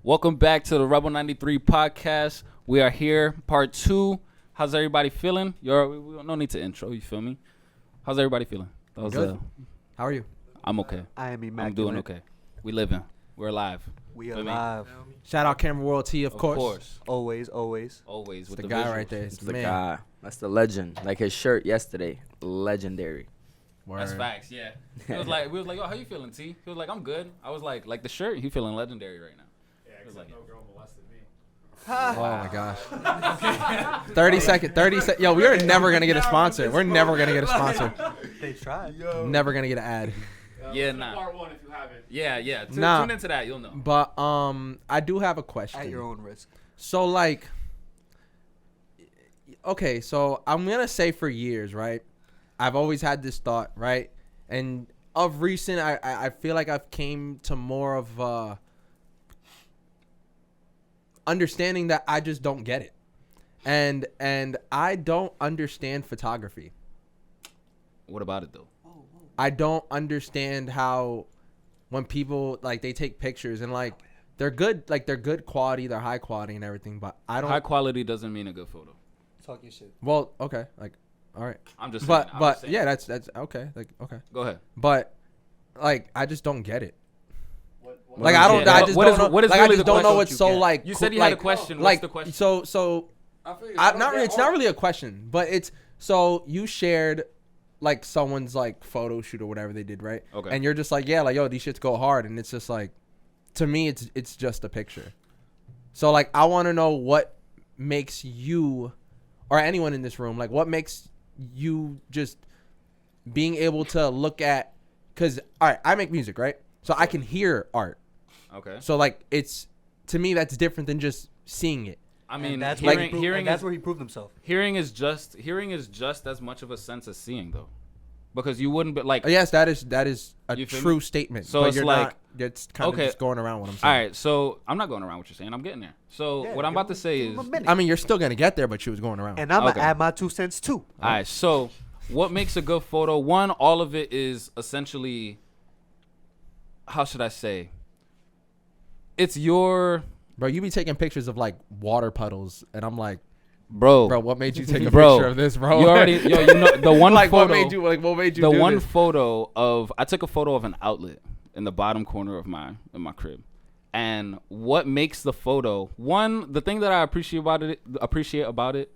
Welcome back to the Rebel 93 podcast. We are here, part 2. How's everybody feeling? We no need to intro, you feel me? How's everybody feeling? That was, good. How are you? I'm okay. I am immaculate. I'm doing okay. We living. We're alive. We are alive. Shout out Camera World T, of course. Always. Always It's with the the guy visuals. right there. It's It's the the man. guy. That's the legend. Like his shirt yesterday. Legendary. That's Word. facts, yeah. We was like, yo, how you feeling, T? He was like, I'm good. I was like the shirt, he feeling legendary right now. Yeah, except no girl molested me. Oh my gosh. 30 seconds. Yo, we are never gonna get a sponsor. We're never gonna get a sponsor. They tried. Never gonna get an ad. Yeah, Listen to nah. Part 1 if you haven't. Yeah. Nah. Tune into that, you'll know. But I do have a question. At your own risk. So like, okay, so I'm gonna say for years, right? I've always had this thought, right? And of recent, I feel like I've came to more of understanding that I just don't get it, and I don't understand photography. What about it though? I don't understand how when people like they take pictures and like they're good quality, they're high quality and everything, but I don't. High quality doesn't mean a good photo. Talk your shit. Well, okay, like all right, I'm just saying. but yeah, that's okay, like okay, Go ahead. but like I just don't get it. What Like I don't, I just what don't is- know. what is like I really just the don't know question what's you so get? like. You said you like, had a question. Like What's the question? so not really. It's not really a question, but it's so you shared like someone's like photo shoot or whatever they did, right? Okay. And you're just like, yeah, like yo, these shits go hard, and it's just like, to me, it's just a picture. So like, I want to know what makes you, or anyone in this room, like what makes you just being able to look at, because all right, I make music, right? So I can hear art. Okay. So like, it's to me that's different than just seeing it. I mean, that's hearing where he proved himself. Hearing is just as much of a sense as seeing, though, because you wouldn't be like. Yes, that is a You feel true me? statement. So but it's you're like- not. It's kind of okay. just going around what I'm All saying. right, so I'm not going around what you're saying. I'm getting there. So Yeah, what I'm give about to him- say give is, him a minute. I mean, you're still gonna get there, but she was going around. And I'm Okay. gonna add my 2 cents too. all right. So what makes a good photo? One, all of it is essentially. How should I say? It's your Bro, you be taking pictures of like water puddles, and I'm like, bro. bro, what made you take a Bro, picture of this, bro? You already, you know, the one like photo. what made you The do one this? photo of I took a photo of an outlet in the bottom corner of my crib, and what makes the photo the thing that I appreciate about it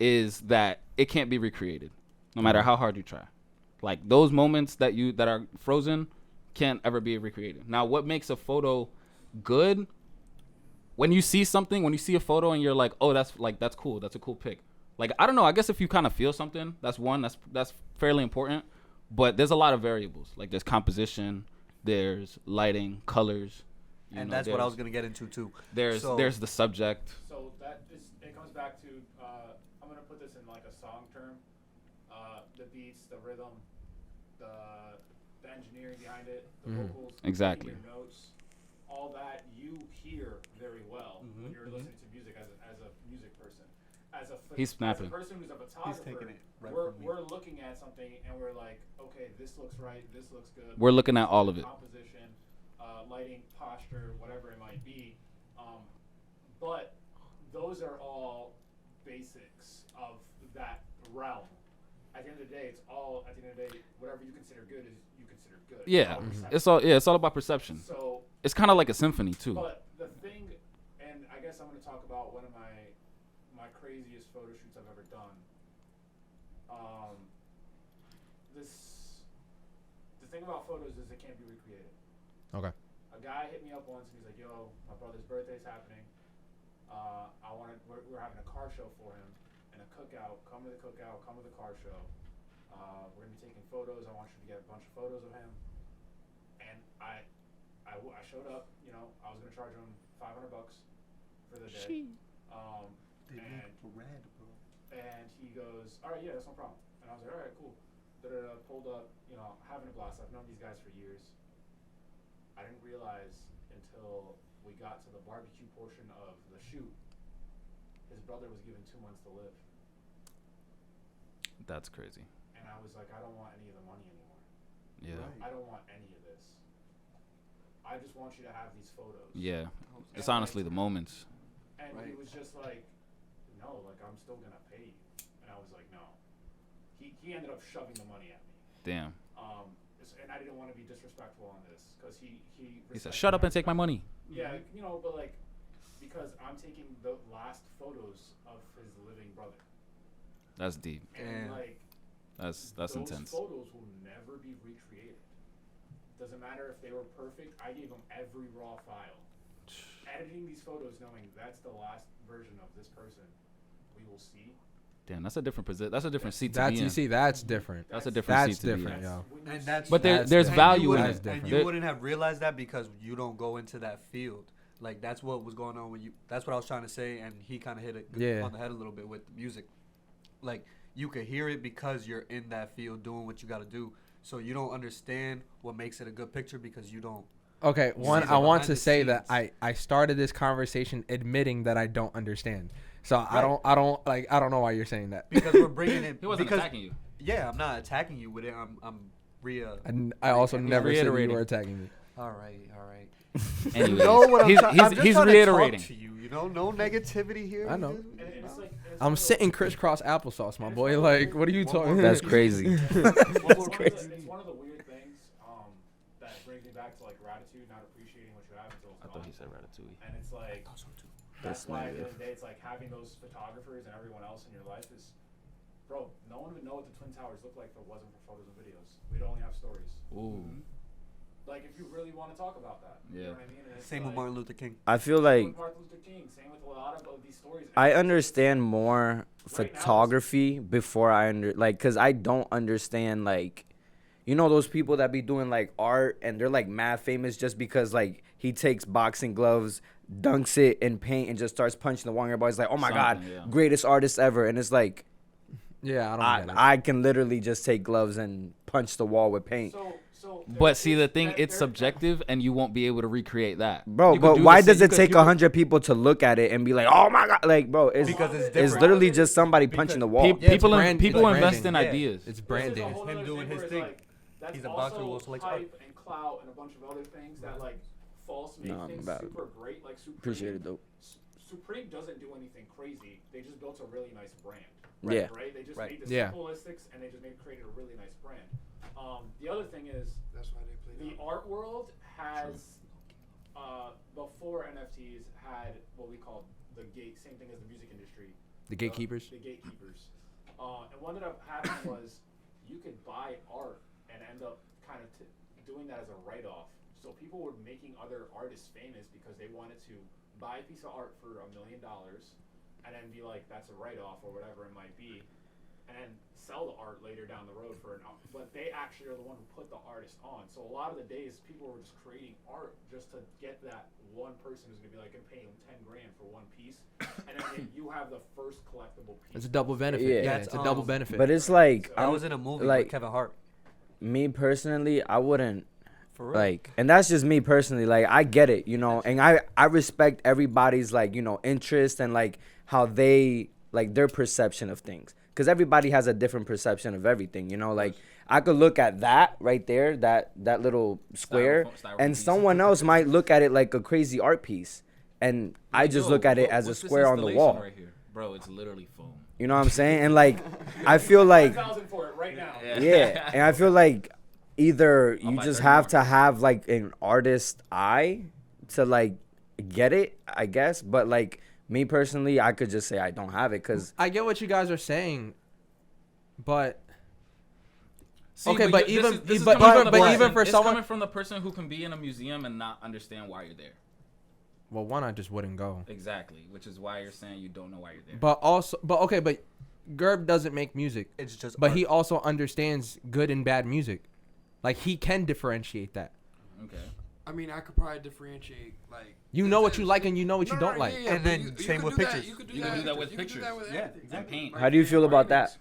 is that it can't be recreated, no matter how hard you try. Like those moments that are frozen can't ever be recreated. Now, what makes a photo good? When you see a photo and you're like, oh, that's cool. That's a cool pic. Like, I don't know. I guess if you kind of feel something, that's fairly important. But there's a lot of variables. Like there's composition, there's lighting, colors. And that's what I was gonna get into too. There's the subject. So it comes back to, I'm going to put this in like a song term. The beats, the rhythm, the engineering behind it, the vocals. Exactly. Your notes, all that you hear very well when you're listening to music as a music person. He's snapping. As a person who's a photographer, taking it right we're, from me. we're looking at something and we're like, okay, this looks right, this looks good. We're looking at all of it. Composition, lighting, posture, whatever it might be. But those are all basics of that realm. At the end of the day, whatever you consider good is you consider good. Yeah, It's all perception. it's all about perception. So, It's kind of like a symphony too. but the thing, and I guess I'm going to talk about one of my craziest photo shoots I've ever done. The thing about photos is it can't be recreated. Okay. A guy hit me up once and he's like, "Yo, my brother's birthday's happening. We're having a car show for him and a cookout. Come to the cookout. Come to the car show. We're gonna be taking photos. I want you to get a bunch of photos of him." And I showed up. You know, I was gonna charge him $500 for the day. And he goes, "All right, yeah, that's no problem." And I was like, "All right, cool." Pulled up, you know, having a blast. I've known these guys for years. I didn't realize until we got to the barbecue portion of the shoot, his brother was given 2 months to live. That's crazy. And I was like, I don't want any of the money anymore. Yeah. Right. I don't want any of this. I just want you to have these photos. Yeah, it's honestly the moments. And he was just like, no, like I'm still gonna pay you. And I was like, no. He ended up shoving the money at me. Damn. And I didn't want to be disrespectful on this because he said, "Shut up and take my money." Yeah, you know, but like, because I'm taking the last photos of his living brother. That's deep. And like, that's those intense. photos will never be recreated. Doesn't matter if they were perfect. I gave him every raw file. Editing these photos, knowing that's the last version of this person we will see. Damn, that's a different position. That's a different seat to That's be in. you see, that's different. That's a different That's seat to different, be in. yo. And that's But there's different. value in That's it. different. And you wouldn't have realized that because you don't go into that field. Like that's what was going on when you. That's what I was trying to say, and he kind of hit it on the head a little bit with the music. Like you could hear it because you're in that field doing what you got to do. So you don't understand what makes it a good picture because you don't. Okay, one, see I the want behind to the say that scenes. I started this conversation admitting that I don't understand. So Right. I don't know why you're saying that. Because we're bringing it. He wasn't because, attacking you. Yeah, I'm not attacking you with it. I'm I also He's never said you reiterating. were attacking me. All right. Anyways, You know what I'm he's, trying? he's, I'm just he's trying reiterating. To talk to you, you know, no negativity here. I know. And it's like, I'm sitting crisscross applesauce, my boy. Like, what are you talking? That's crazy. It's one of the weird things that brings me back to like gratitude, not appreciating what you have until it's I thought gone. he said Ratatouille. And it's like that's why at the end of the day, it's like having those photographers and everyone else in your life is, bro. No one would know what the Twin Towers look like if it wasn't for photos and videos. We'd only have stories. Ooh. Like if you really want to talk about that, you know what I mean? And it's Same with like, Martin Luther King. I feel same like with Martin Luther King. Same with a lot of these stories. I understand more Right now, photography before cause I don't understand like, you know those people that be doing like art and they're like mad famous just because like he takes boxing gloves, dunks it in paint and just starts punching the wall and everybody's like, oh my God, Something, yeah. greatest artist ever. And it's like, Yeah, I don't get it. I can literally just take gloves and punch the wall with paint. So But see, the there- thing, there- it's there- subjective, and you won't be able to recreate that. Bro, You could but do why the same- does you it could- take you could- 100 people to look at it and be like, oh my God? Like, bro, it's Because it's it's different. literally just somebody punching the wall. Pe- Yeah, it's people brand- people it's invest in branding. ideas. It's This is a branding. whole Him other doing thing his where it's thing. like, that's He's a boxer who also also likes hype art. and clout and a bunch of other things that like false make Nah, I'm things about it. super great. Like Supreme, Appreciate it, though. Supreme doesn't do anything crazy. They just built a really nice brand. Yeah. Right. They just Right. made the Yeah. simplicistics and they just created a really nice brand. The other thing is That's why they play the art world has before NFTs had what we call the gate, same thing as the music industry. The gatekeepers. The gatekeepers. And what ended up happening was you could buy art and end up kind of doing that as a write-off. So people were making other artists famous because they wanted to buy a piece of art for $1 million and then be like, that's a write-off or whatever it might be, and then sell the art later down the road for but they actually are the one who put the artist on. So a lot of the days people were just creating art just to get that one person who's gonna be like, I'm paying him 10 grand for one piece, and then you have the first collectible piece. It's a double benefit. Yeah. Yeah, That's, it's a double um, benefit. But it's like, I was in a movie like- with Kevin Hart. me personally, I wouldn't. For real. Like, and that's just me personally. Like, I get it, you know, and I respect everybody's like, you know, interest and like how they like their perception of things, because everybody has a different perception of everything, you know. Like, I could look at that right there, that little square, Styrofoam and piece. someone else might look at it like a crazy art piece, and I just Yo, look at it bro, as a what's this square on the installation wall. right here? Bro, it's literally foam. You know what I'm saying? And like, I feel like, 1,000 for it right now. yeah, and I feel like either you buy just 30 have more. to have like an artist eye to like get it, I guess. But like me personally, I could just say I don't have it because I get what you guys are saying, but See, Okay, but this even- is- this is but coming even- from the but person- even for it's someone- coming from the person who can be in a museum and not understand why you're there. well, one, I just wouldn't go. Exactly, which is why you're saying you don't know why you're there. But also, but Gerb doesn't make music, It's just. but art. he also understands good and bad music. Like, he can differentiate that. Okay. I mean, I could probably differentiate like. You know what you like and you know what you don't like. And but then you same could with do that- pictures. You could do You that. can do that with You could do pictures. that with Yeah, everything. exactly. And paint. How do you feel about that?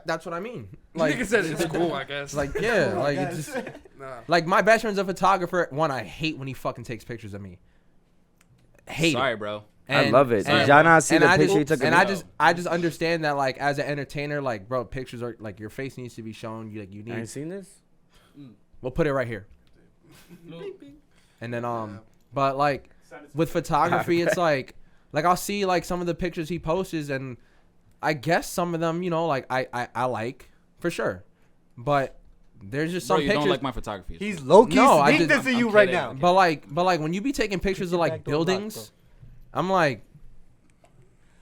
That's what I mean. Like, Like, nigga said it's cool, I guess. like yeah, like it's just nah. like my best friend's a photographer. One, I hate when he fucking takes pictures of me. Hate Sorry, it. bro. I love it. and- Did y'all not see and the I picture he just, took of and me? I just understand that, like, as an entertainer, like, bro, pictures are like, your face needs to be shown. You I ain't need. seen this. We'll put it right here. And then but like with photography, it's like I'll see like some of the pictures he posts, and I guess some of them, you know, like I like for sure, but there's just some Bro, you pictures. don't like my photography. He's low key No, I sneak just- this in I'm you right kidding. now. but like when you be taking pictures of like backdoor lock, buildings, I'm like,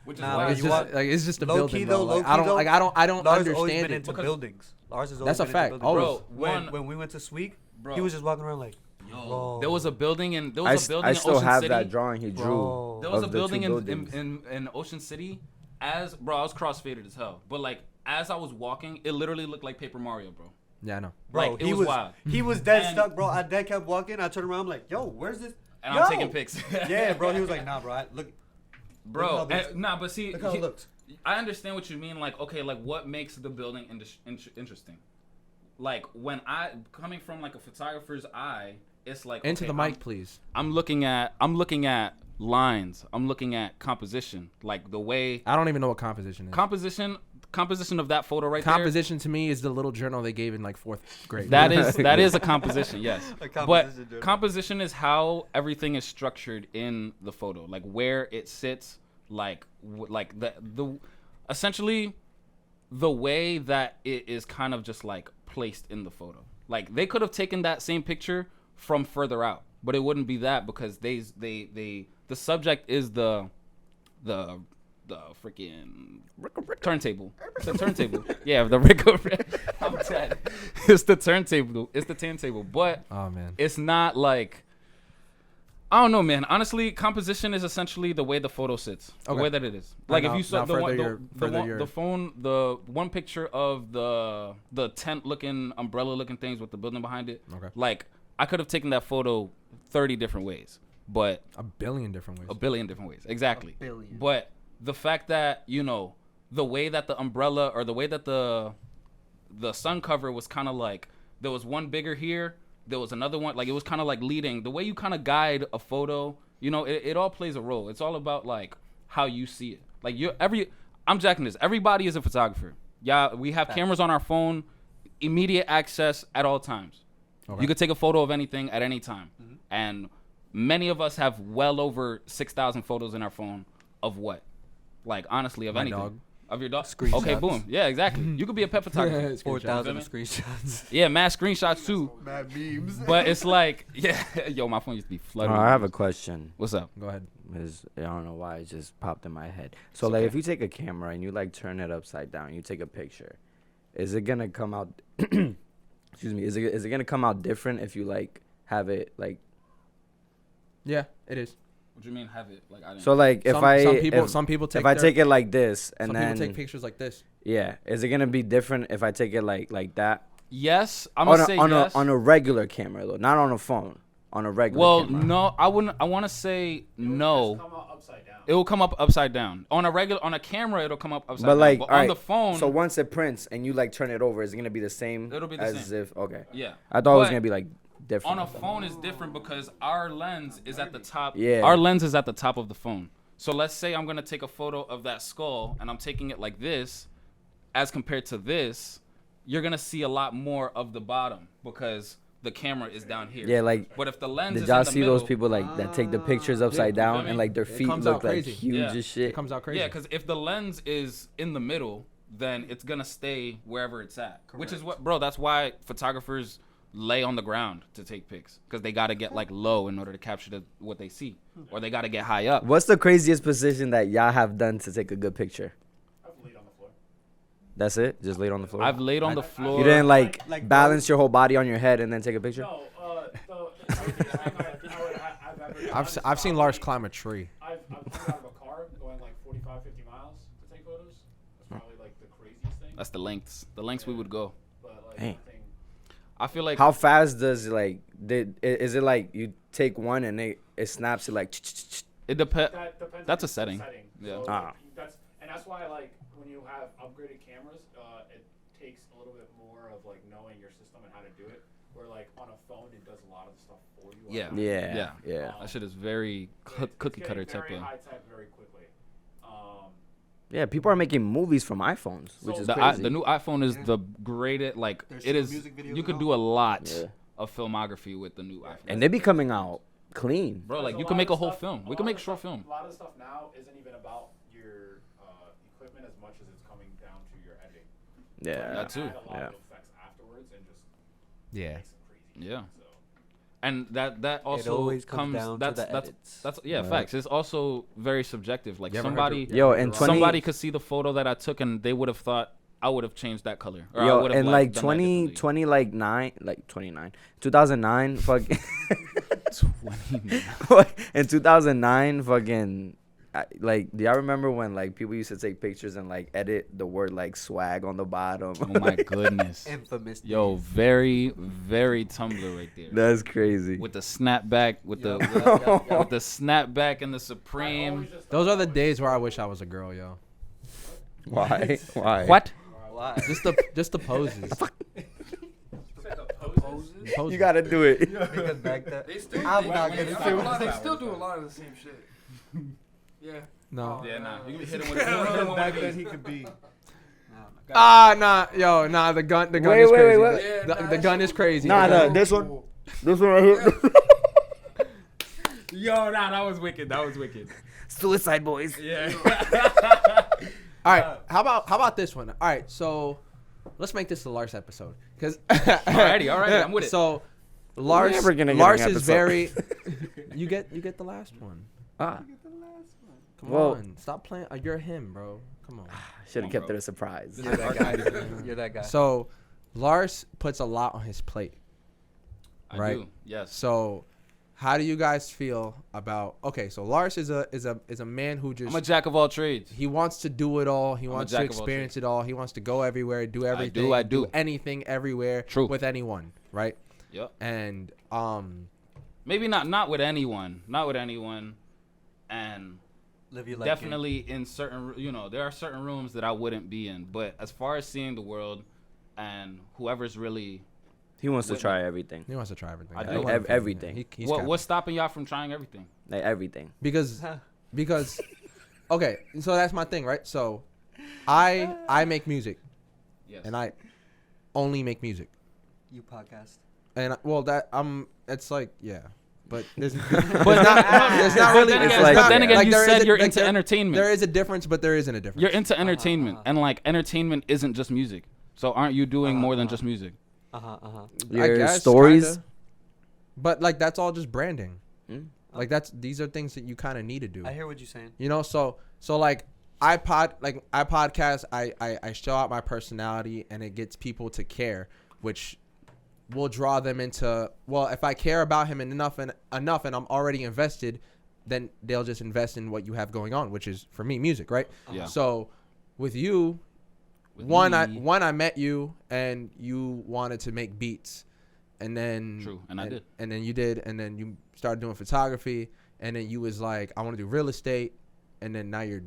Which is Nah, why bro, it's you just want- like it's just a low building. key bro. though, Like, low key though, I don't Lars has always understand been it. into because- buildings. Lars has always That's a been fact, into always. buildings. Bro, When one- when we went to Sweek, Bro. he was just walking around like, bro. there was a building in I in still Ocean have City. that drawing he drew. Bro. There was a of the two building buildings. in Ocean City. As bro, I was crossfaded as hell. But like as I was walking, it literally looked like Paper Mario, bro. Yeah, I know. Bro, Like, it he was was wild. He was dead And- stuck, bro. I dead kept walking. I turned around, I'm like, yo, where's this? And Yo! I'm taking pics. Yeah, bro. He was like, nah, bro. Look how Bro, it looks. nah, but see, Look how it looks. I understand what you mean. Like, okay, like what makes the building interesting? Like when coming from like a photographer's eye, it's like Into okay, the mic, please. I'm looking at lines. I'm looking at composition, like the way I don't even know what composition is. composition of that photo right Composition to me is the little journal they gave in like 4th grade. there. That is a composition, yes. A But composition journal. composition is how everything is structured in the photo, like where it sits, like the essentially the way that it is kind of just like placed in the photo. Like they could have taken that same picture from further out, but it wouldn't be that because the subject is the freaking turntable. The turntable. Yeah, the Rico. I'm dead. It's the turntable. It's the turntable. But Oh man. it's not like I don't know, man. Honestly, composition is essentially the way the photo sits, the Okay. way that it is. Like now- if you saw now the further one, your- further your- the phone, the one picture of the tent looking, umbrella looking things with the building behind it. Okay. Like I could have taken that photo 30 different ways, but A billion different ways. a billion different ways. Exactly. A billion. But the fact that, you know, the way that the umbrella or the way that the sun cover was kind of like there was one bigger here, there was another one, like it was kind of like leading. The way you kind of guide a photo, you know, it all plays a role. It's all about like how you see it. Like I'm jacking this. Everybody is a photographer. Yeah, we have cameras on our phone, immediate access at all times. Okay. You could take a photo of anything at any time. And many of us have well over 6,000 photos in our phone of what? Like, honestly, of My anything. dog. Of your dog? Screenshots. Okay, boom. Yeah, exactly. You could be a pet photographer. 4,000 You screenshots. Yeah, mass screenshots too. Mad memes. But it's like, yeah. Yo, my phone used to be flooded. I have a question. What's up? Go ahead. Is I don't know why it just popped in my head. So It's like okay. if you take a camera and you like turn it upside down, you take a picture, is it gonna come out excuse me, is it gonna come out different if you like have it like Yeah, it is. What do you mean have it? Like, I didn't. so like if some people take if I their- take it like this and some then people take pictures like this. yeah, is it gonna be different if I take it like that? Yes, I'm on going a, to say on yes. a regular camera though, not on a phone, on a regular Well, camera. no, I wouldn't. I want to say no. Come out upside down. It will come up upside down. On a camera, it'll come up upside But down. like But all on right, the phone, so once it prints and you like turn it over, is it gonna be the same? It'll be the as same. if okay. yeah. I thought it was But gonna be like different. on a phone is different because our lens is at the top. Yeah. Our lens is at the top of the phone. So let's say I'm gonna take a photo of that skull and I'm taking it like this, as compared to this, you're gonna see a lot more of the bottom because the camera is down here. Yeah, like But if the lens did is y'all in the see middle, those people like that take the pictures upside you feel down me? and like their It feet comes look out like crazy. huge Yeah. as It shit? comes out crazy. Yeah, because if the lens is in the middle, then it's gonna stay wherever it's at. Which is what, bro. That's why photographers lay on the ground to take pics because they gotta get like low in order to capture what they see, or they gotta get high up. What's the craziest position that y'all have done to take a good picture? I've laid on the floor. That's it? Just laid on the floor? I've laid on the floor. You didn't like, Like balance your whole body on your head and then take a picture? No, so every time I've ever I've seen Lars climb a tree. I've come out of a car going like 45, 50 miles to take photos. That's probably like the craziest thing. That's the lengths we would go. But like Dang. nothing. I feel like How fast does like is it like you take one and it snaps it like it depends. That depends. That's on a setting. Yeah. So, Ah. that's why like when you have upgraded cameras, it takes a little bit more of like knowing your system and how to do it. Where like on a phone, it does a lot of the stuff for you. Yeah. Yeah. That shit is very cookie cutter type very of. high tech very quickly. Yeah, people are making movies from iPhones, which So is The crazy. new iPhone is the greatest. Like There's it still is. music videos You and could all? do a lot. Yeah. of filmography with the new iPhone. And they be coming out clean. Bro, like There's you a can lot make a of whole stuff- film. a We can lot make of a short stuff- film. A lot of the stuff now isn't even about your equipment as much as it's coming down to your editing. Yeah. That too. Add a lot Yeah. of effects afterwards and just Yeah. makes it crazy. Yeah. So And that also always comes down to the edits. That's yeah, Right. facts. It's also very subjective. Like You ever heard somebody your- Yo, and 20 somebody could see the photo that I took and they would have thought I would have changed that color. Or I Yo, would have and like done that differently. 2009, fucking 29. in 2009, fucking, like, do y'all remember when like people used to take pictures and like edit the word like swag on the bottom? Oh my goodness. Infamous. Yo, very, very Tumblr right there. That's crazy. With the snapback, with the Yeah. with the snapback and the I Supreme. always just Those thought are the that was days where I just wish I was a girl, yo. Why? Why? What? Why? Just the poses. the poses. Poses. You gotta do it. Because back then, They still, I'm they, not they, gonna I do ain't gonna lie, it. they still do a lot of the same shit. Yeah. No. Yeah, nah. You can hit him because with him back with then these. he could be. Nah, yo, nah. The gun Wait, is wait, crazy. wait. Yeah, The, nah, the that gun shit is was crazy. Nah, The gun- nah, this one. This one right here. Yo, nah, that was wicked. That was wicked. Suicide boys. Yeah. All right, how about this one? All right, so let's make this the Lars episode, cause Alrighty, I'm with it. So Lars, never gonna get Lars an is episode. very. You get the last one. Ah, Come Well- on, stop playing. You're him, bro. Come on. should have kept bro. it a surprise. You're that guy. You're that guy. So Lars puts a lot on his plate. I Right. do. Yes. So how do you guys feel about? Okay, so Lars is a man who just I'm a jack of all trades. he wants to do it all. He a wants to jack of all experience it all. He wants to go everywhere, do everything, I do. anything, everywhere, True. with anyone, right? Yep. And Maybe not with anyone. Not with anyone. And Live your life. definitely in certain, there are certain rooms that I wouldn't be in. But as far as seeing the world and whoever's really, He wants to With try everything. he wants to try everything. I Yeah, do. let him feel it. Everything. He's what's stopping y'all from trying everything? Like everything. because okay, so that's my thing, right? So I make music Yes. and I only make music. You podcast. And it's like, yeah. But there's But there's not really. Then It's again, like- but then again, like you there is said a- you're like into there- entertainment. There is a difference, but there isn't a difference. You're into entertainment, and like entertainment isn't just music. So aren't you doing more than just music? Uh-huh. Your I guess, stories. kinda. But like that's all just branding. Hmm? Like these are things that you kind of need to do. I hear what you're saying. You know, so like I podcast, I show out my personality and it gets people to care, which will draw them into, well, if I care about him enough and I'm already invested, then they'll just invest in what you have going on, which is for me music, right? Yeah. So with you, With one me- I met you and you wanted to make beats, and then True, and I did. and then you did, and then you started doing photography, and then you was like, I want to do real estate, and then now you're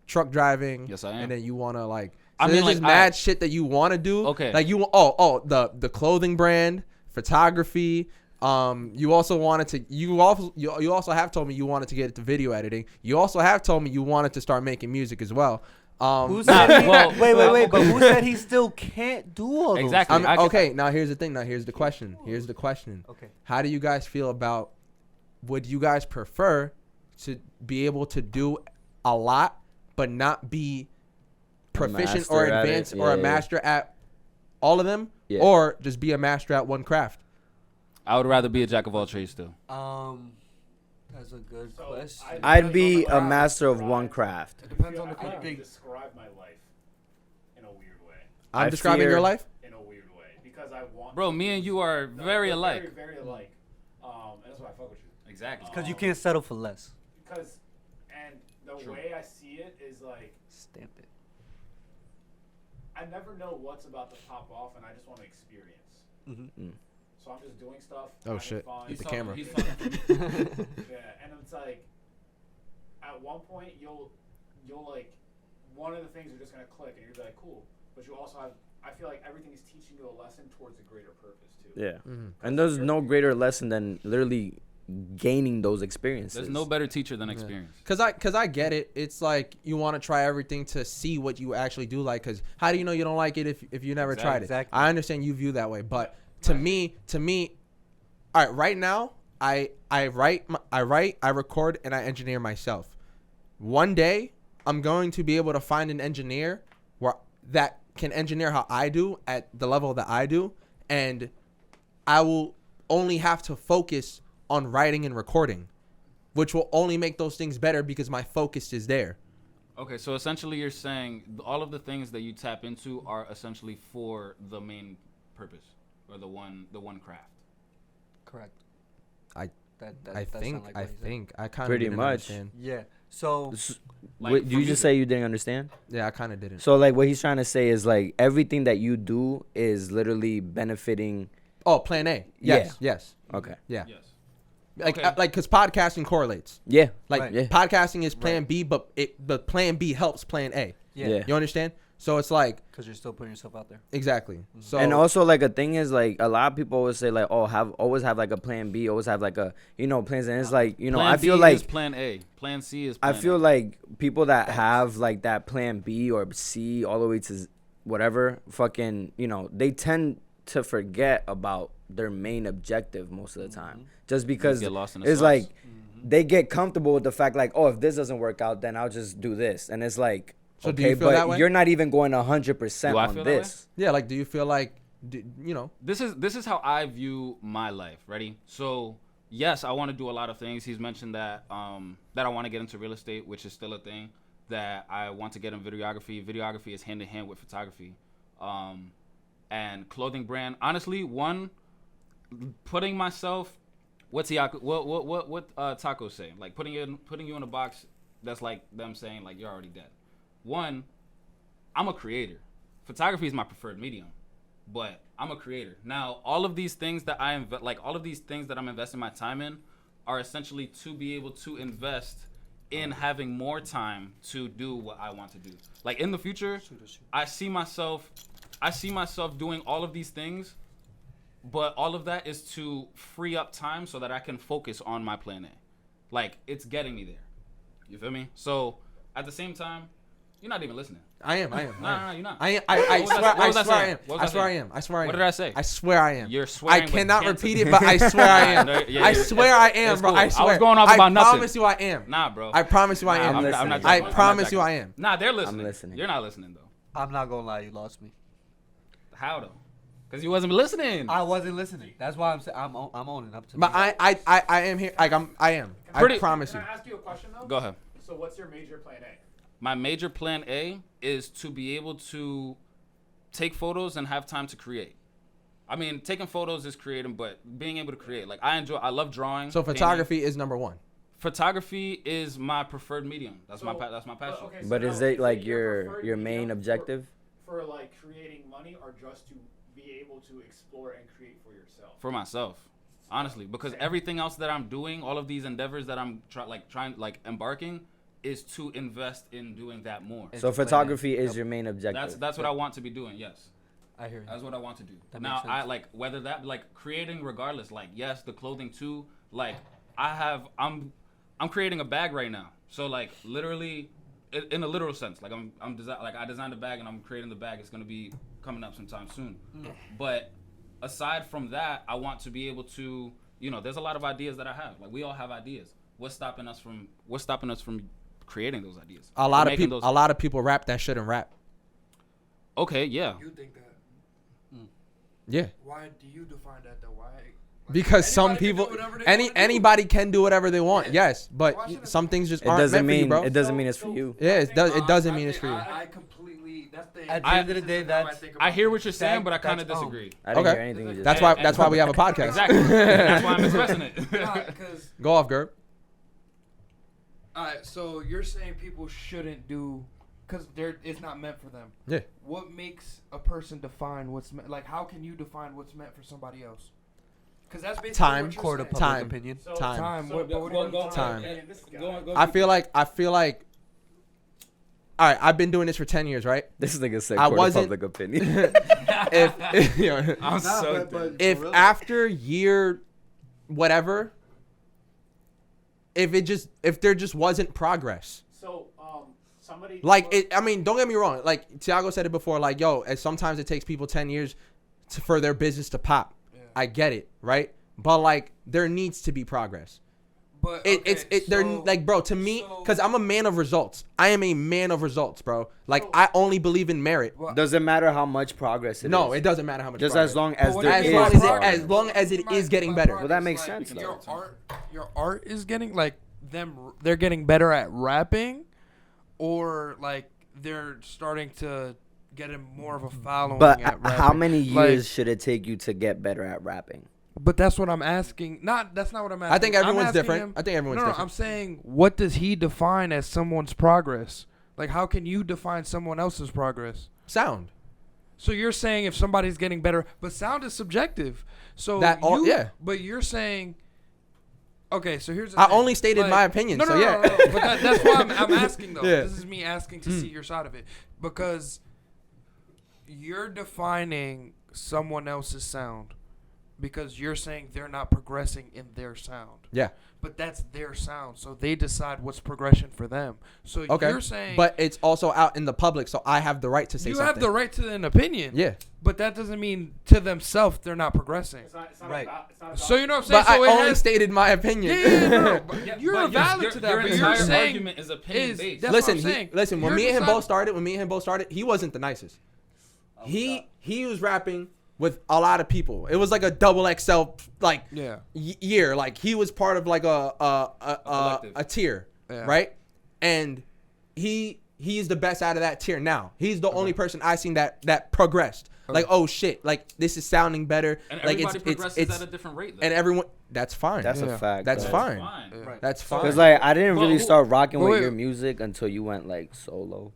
truck driving. Yes, I am. And then you want to like, so I mean, there's like, just mad shit that you want to do. Okay. Like you, the clothing brand, photography. You also wanted to. You also have told me you wanted to get into video editing. You also have told me you wanted to start making music as well. Who Nah, said he, well- wait, but who said he still can't do all those Exactly. things? I can- Okay, now here's the thing. Now here's the question. Okay. How do you guys feel about? Would you guys prefer to be able to do a lot but not be proficient or master at it. advanced or Yeah, a yeah. master at all of them, Yeah. or just be a master at one craft? I would rather be a jack of all trades still. That's a good So, question. I'd be a master of one craft. It depends on the I company. think describe my life in a weird way. I'm I describing fear- your life. In a weird way, because I want. Bro, to me and be- you are No, very we're alike. Very, very alike. And that's why I fuck with you. Exactly. Because you can't settle for less. Because, and the way I see it is like, Stamp it. I never know what's about to pop off, and I just want to experience. Mm-hmm. So I'm just doing stuff. Oh, having shit. fun. Hit the camera. He's talking. Yeah, and it's like, at one point you'll like, one of the things are just gonna click, and you're gonna be like, cool. But you also have, I feel like everything is teaching you a lesson towards a greater purpose too. Yeah. Mhm. And there's no greater lesson than literally gaining those experiences. There's no better teacher than experience. Cause I get it. It's like you want to try everything to see what you actually do like. Cause how do you know you don't like it if you never tried it? Exactly. I understand you view that way, but To me, all right, right now, I write, I record, and I engineer myself. One day, I'm going to be able to find an engineer that can engineer how I do at the level that I do, and I will only have to focus on writing and recording, which will only make those things better because my focus is there. Okay, so essentially you're saying all of the things that you tap into are essentially for the main purpose or the one craft. Correct. I That think sound like what he said. I kind of Pretty didn't much. understand. Yeah. So Like, Wait, for you just music. say you didn't understand? Yeah, I kind of didn't. So like what he's trying to say is like everything that you do is literally benefiting. Oh, plan A. Yes. Okay. Yeah. Yes. Like, Okay. because podcasting correlates. Yeah. Like, Right. Yeah. podcasting is plan Right. B, but plan B helps plan A. Yeah. You understand? So it's like, because you're still putting yourself out there. exactly. So And also like a thing is like a lot of people always say like, oh, always have like a plan B, always have like a plans, and it's like Plan I feel B like is plan A. Plan C is I plan feel A. like people that have like that plan B or C all the way to whatever fucking they tend to forget about their main objective most of the time, just because get lost in the it's sauce. like they get comfortable with the fact like, oh, if this doesn't work out, then I'll just do this, and it's like, So do okay, you feel but that way? you're not even going 100% Do I on feel that way? this. yeah, like, do you feel like, This is how I view my life. Ready? So yes, I want to do a lot of things. He's mentioned that that I want to get into real estate, which is still a thing. That I want to get in videography. Videography is hand in hand with photography, and clothing brand. Honestly, putting myself. What Taco say? Like putting you in a box that's like them saying like you're already dead. One, I'm a creator. Photography is my preferred medium, but I'm a creator. Now, all of these things that I'm investing my time in are essentially to be able to invest in having more time to do what I want to do. Like in the future, I see myself doing all of these things, but all of that is to free up time so that I can focus on my plan A. Like it's getting me there. You feel me? So at the same time, you're not even listening. I am. No, you're not. I What was swear, I- what was I I saying? am. What was I I swear I saying? am. I swear I am. What did I say? I swear I am. You're I swearing. but cannot can't repeat say- it, but I swear I am. No, yeah, I yeah, swear I am, it's bro. cool. I I was swear. going off about nothing. I promise you I am. Nah, bro. I promise you I am. I'm not listening. judging. I I'm not promise you I judging. am. Nah, they're listening. listening. You're not listening though. I'm not gonna lie, you lost me. How though? Because you wasn't listening. I wasn't listening. That's why I'm saying I'm owning up to. But me. I am here. Like I am. Pretty- I promise you. Can I ask you a question though? Go ahead. So what's your major plan A? My major plan A is to be able to take photos and have time to create. I mean, taking photos is creating, but being able to create. Like I love drawing. So painting. photography is number one. Photography is my preferred medium. That's my passion. Okay, But so is no, it is like your your preferred main medium objective? for like creating money, or just to be able to explore and create for yourself? For myself, honestly, because everything else that I'm doing, all of these endeavors that I'm embarking, is to invest in doing that more. It's So a plan A. photography is Yep. your main objective. That's what I want to be doing. Yes. I hear you. That's what I want to do. That Now, makes I sense. like whether that like creating regardless. Like yes, the clothing too. Like I'm creating a bag right now. So like literally, in a literal sense, like I designed a bag and I'm creating the bag. It's gonna be coming up sometime soon. But aside from that, I want to be able to there's a lot of ideas that I have. Like we all have ideas. What's stopping us from creating those ideas? A lot of Making people. those- A lot of people rap that shouldn't rap. Okay, yeah. You think that? Yeah. Why do you define that though? Why? Like, Because some anybody can do people, whatever they wanna do. anybody can do whatever they want. Yeah. Yes, but Why shouldn't- some things just It aren't doesn't meant for you, mean bro. it doesn't mean it's for you. Yeah, it doesn't I mean it's think for you. I completely. That's the. At the end of the day, that's- I hear what you're saying, but I kind of That's- disagree. I didn't Okay. hear anything you just That's said. why. That's why we have a podcast. Exactly. That's why I'm expressing it. Because Go off, Gerb. alright, so you're saying people shouldn't do because it's not meant for them. Yeah. What makes a person define what's meant? Like, how can you define what's meant for somebody else? Because that's basically Time. what you're Court of saying. public Time. opinion. So, Time. What, but what do you mean Time. Man, this guy. I feel like. All right, I've been doing this for 10 years, right? This nigga said I court of wasn't- public opinion. if you know, I'm so dead. if after year whatever, if there just wasn't progress, So, somebody like it, I mean, don't get me wrong, like Tiago said it before, like yo, sometimes it takes people 10 years for their business to pop. I get it, right? But like there needs to be progress. But They're like, bro, to me, because I'm a man of results. I am a man of results, bro. Like I only believe in merit. Doesn't matter how much progress it is. No, it doesn't matter how much. Just progress. as long as there as is long as progress. as long as it is getting better. Well, that makes sense, though. Your art is getting like they're getting better at rapping, or like they're starting to get more of a following. But at rapping. how many years Like, should it take you to get better at rapping? But that's what I'm asking. That's not what I'm asking. I think everyone's different. No, I'm saying, what does he define as someone's progress? Like, how can you define someone else's progress? Sound. So you're saying if somebody's getting better, but sound is subjective. So yeah. But you're saying, okay. So here's. I only stated my opinion. No, so yeah. no. But that's why I'm asking though. Yeah. This is me asking to see your side of it, because you're defining someone else's sound. Because you're saying they're not progressing in their sound. Yeah. But that's their sound. So they decide what's progression for them. So you're saying. But it's also out in the public, so I have the right to say something. You have the right to an opinion. Yeah. But that doesn't mean to themselves they're not progressing. It's not Right. About, So you know what I'm saying? But So I it only has, stated my opinion. no. But you're valid to that. Your But entire you're saying argument is opinion based. that's listen, what I'm saying. listen. When You're me and him deciding- both started, he wasn't the nicest. He was rapping with a lot of people. It was like a double XL like year. Like he was part of like a tier, right? And he's the best out of that tier now. He's the only person I seen that progressed. Like, oh shit, like this is sounding better. And like everybody progresses at a different rate. Though. And everyone, that's fine. That's a fact. That's though. fine. Right. That's fine. Because like I didn't really But start rocking with wait. your music until you went like solo.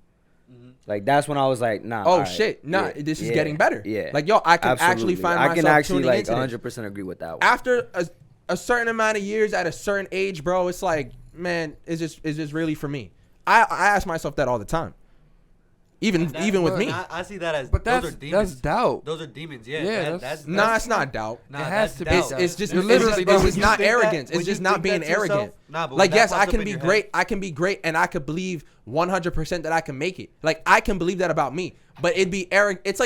Like that's when I was like, nah. Oh all right, shit, nah, yeah, this is yeah, getting better. Yeah, like yo, I can absolutely. actually find I myself can actually tuning like into this. 100% agree with that one. After a certain amount of years at a certain age, bro, it's like, man, is this really for me? I ask myself that all the time. Even with me. I see that as But those are demons. that's doubt. Those are demons. Yeah. Yeah, That's Nah, it's not doubt. Nah, It has that's to be. doubt. It's just You're it's literally just, when it's you not think that- arrogance. when It's you just not think being that to yourself- arrogant. Nah, but when like that yes, pops I up can in be your great. head- I can be great, and I could believe 100% that I can make it. Like I can believe that about me. But it'd be arrogant. It's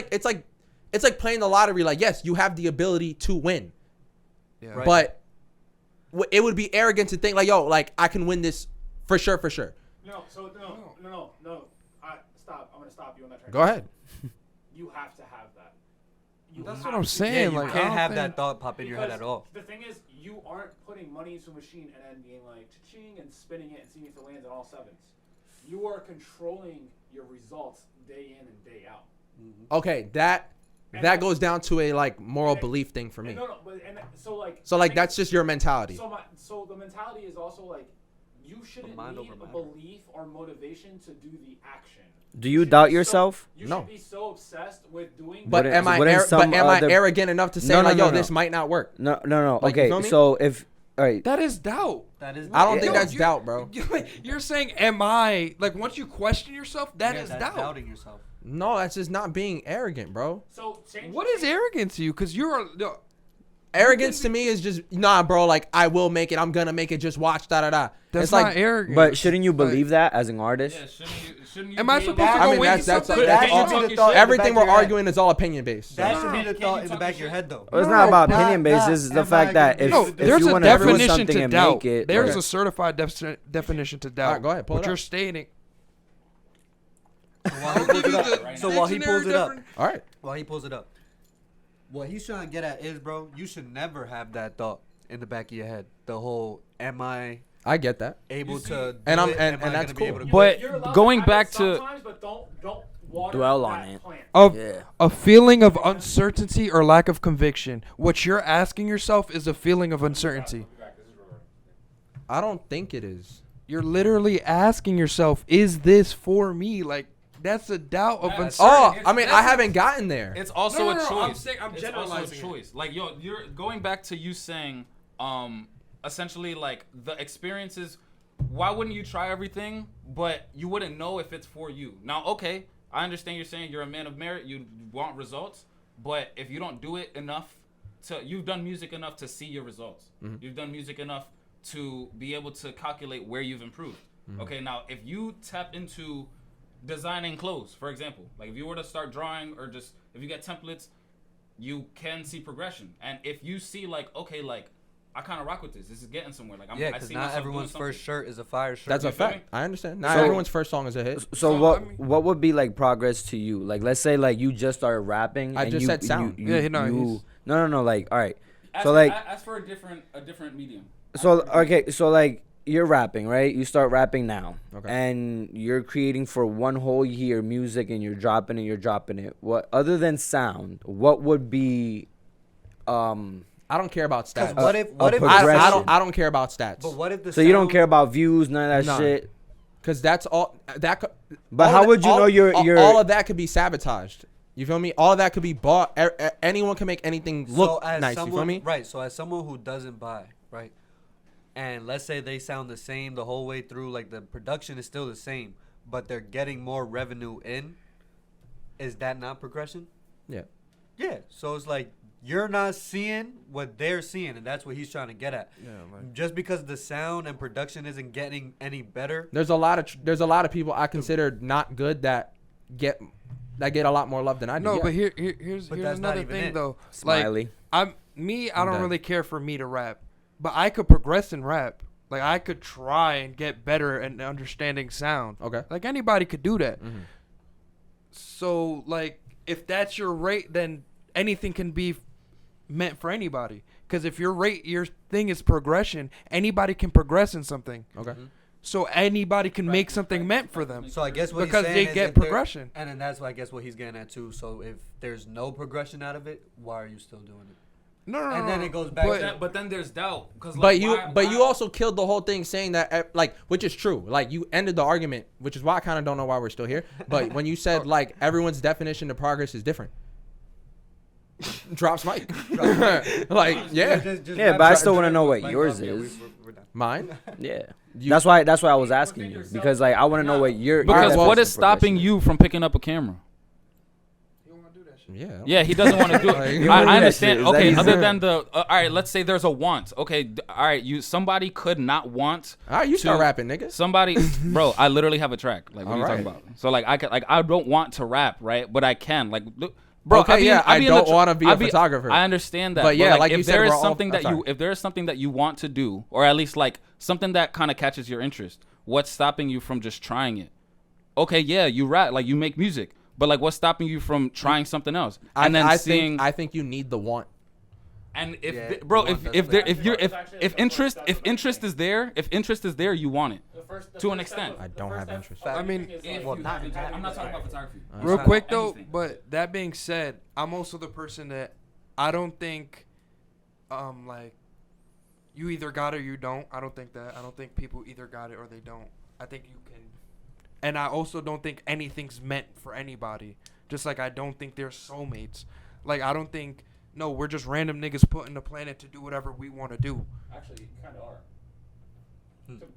like playing the lottery. Like yes, you have the ability to win, Yeah. but it would be arrogant to think like yo, like I can win this for sure. No. So no. Stop. I'm gonna stop you on that train. Go ahead. You have to have that. That's have what I'm to. saying. Yeah, you like, I can't don't have think- that thought pop in your head Because at all. The thing is, you aren't putting money into a machine and then being like cha-ching and spinning it and seeing if it lands on all sevens. You are controlling your results day in and day out. Okay, that goes down to a like moral belief thing for me. No, but so like. So like that's just your mentality. So the mentality is also like, you shouldn't Mind need over a matter. belief or motivation to do the action. Do you should doubt be so- yourself? You No. should be so obsessed with doing. But Wouldn't- am I wouldn't some other- arrogant enough to say No, no, like no, yo, no. this might not work? No. Like, you Okay, feel me? so if all right, That is doubt. That is. I don't think Yo, that's you- doubt, bro. You're saying, am I like once you question yourself, that is that's doubt. doubting yourself. No, that's just not being arrogant, bro. So change. What is arrogance to you? Because you're Arrogance to me is just nah, bro. Like I will make it. I'm gonna make it. Just watch, da da da. that's It's not like, arrogance. but shouldn't you Like, believe that as an artist? Yeah, shouldn't you? Am I be supposed able to I go mean, wait that's something? that's Can you all. talk your shit? Everything we're arguing is all opinion based. That No, should no, be the can thought you in the talk back your of your shit? head, though. Well, it's not about opinion based. nah, This is the am fact I that gonna if, be able No, to do if there's you a want to do definition something to and doubt. make it, There's Okay. a certified definition to doubt. Alright, go ahead, pull it What you're up. stating. So while he pulls it up, All right. while he pulls it up, what he's trying to get at is, bro, you should never have that thought in the back of your head. The whole, am I I get that. able to? And do I'm- it? and Am I that's gonna be cool. able to do But it? You're allowed to going have it back to- sometimes, but don't water Dwell on that it. plant. Of Yeah. a feeling of uncertainty or lack of conviction. What you're asking yourself is a feeling of uncertainty. I don't think it is. You're literally asking yourself, is this for me? Like, that's a doubt of That's- uncertainty. Oh, I mean, I haven't gotten there. It's also No, a no, choice. no, I'm saying- I'm it's also a generalizing it. choice. Like you're going back to you saying, essentially like the experiences. Why wouldn't you try everything, but you wouldn't know if it's for you? Now, okay, I understand you're saying you're a man of merit. You want results, but if you don't do it enough, you've done music enough to see your results. You've done music enough to be able to calculate where you've improved. Okay, now if you tap into designing clothes, for example, like if you were to start drawing or just if you get templates, you can see progression. And if you see like, okay, like I kind of rock with this. This is getting somewhere. Like yeah, I because see not myself everyone's doing first shirt is a fire shirt. That's You a feel me? fact. I understand. Not So- everyone's first song is a hit. So So, what I mean- what would be like progress to you? Like let's say like you just started rapping. I and just you, said sound. You, Yeah, no, you, he's- no. Like all right. Ask So for, like ask for a different medium. so okay. So like you're rapping, right? You start rapping now, Okay. and you're creating for one whole year music, and you're dropping it. What other than sound? What would be I don't care about stats. Because what if progression. I don't care about stats. But what if the So you don't sound- care about views, none of that None. shit. Because that's all that. But all how of would you know you're all of that could be sabotaged? You feel me? All of that could be bought. Anyone can make anything look as nice. You feel me? Right. So as someone who doesn't buy, right, and let's say they sound the same the whole way through, like the production is still the same, but they're getting more revenue in. Is that not progression? Yeah. Yeah. So it's like you're not seeing what they're seeing, and that's what he's trying to get at. Yeah, like, Just because the sound and production isn't getting any better. There's a lot of people I consider not good that get a lot more love than I do. no, yeah. but here's But that's not another even thing it. though. Smiley. Like I I'm don't done. really care for me to rap, but I could progress in rap. Like I could try and get better at understanding sound. Okay. Like anybody could do that. Mhm. So like if that's your rate, then anything can be meant for anybody. Because if your thing is progression, anybody can progress in something. Okay. So anybody can make something meant for them. So I guess what Because he's they saying is get if there- progression. and then that's what I guess what he's getting at too. So if there's no progression out of it, why are you still doing it? No, And then it goes back But- to But then there's doubt. Cause But like, you also killed the whole thing saying that like, which is true. Like you ended the argument, which is why I kind of don't know why we're still here. But when you said like everyone's definition of progress is different, drops mic. Like yeah, Yeah, but I still want to know what yours is. We're done. mine. Yeah. You- That's why I was asking you because like I want to know what your Because definition what of is stopping progression you from picking up a camera? Yeah. Yeah, he doesn't want to do Like, it. you wanna do I that understand. shit. Is that Okay, easy? other than the all right, let's say there's a want. Okay, all right, somebody could not want All right, you start to- rapping, nigga. somebody, bro. I literally have a track. Like, what are you talking Alright. about? So like, I don't want to rap, right? But I can. Like, bro. Okay, yeah, I in the don't wanna be a I photographer. I understand that. But yeah, like if you said, there is we're all- something I'm that sorry. if there is something that you want to do, or at least like something that kind of catches your interest, what's stopping you from just trying it? Okay, yeah, you rap, like you make music, but like, what's stopping you from trying something else? And then seeing. I think you need the want. And if Yeah, bro, you want that if there stuff. if you're It's actually if the interest first if step of interest anything. is there, if interest is there, you want it. The To an first step extent. of- I the don't first have step interest. of I mean, everything is, If like, you not have interest, I'm not talking like- about photography. Real not quick though, anything. but that being said, I'm also the person that I don't think, like, you either got it or you don't. I don't think that. I don't think people either got it or they don't. I think you can, and I also don't think anything's meant for anybody. Just like I don't think they're soulmates. Like I don't think we're just random niggas put in the planet to do whatever we want to do. Actually, you kind of are.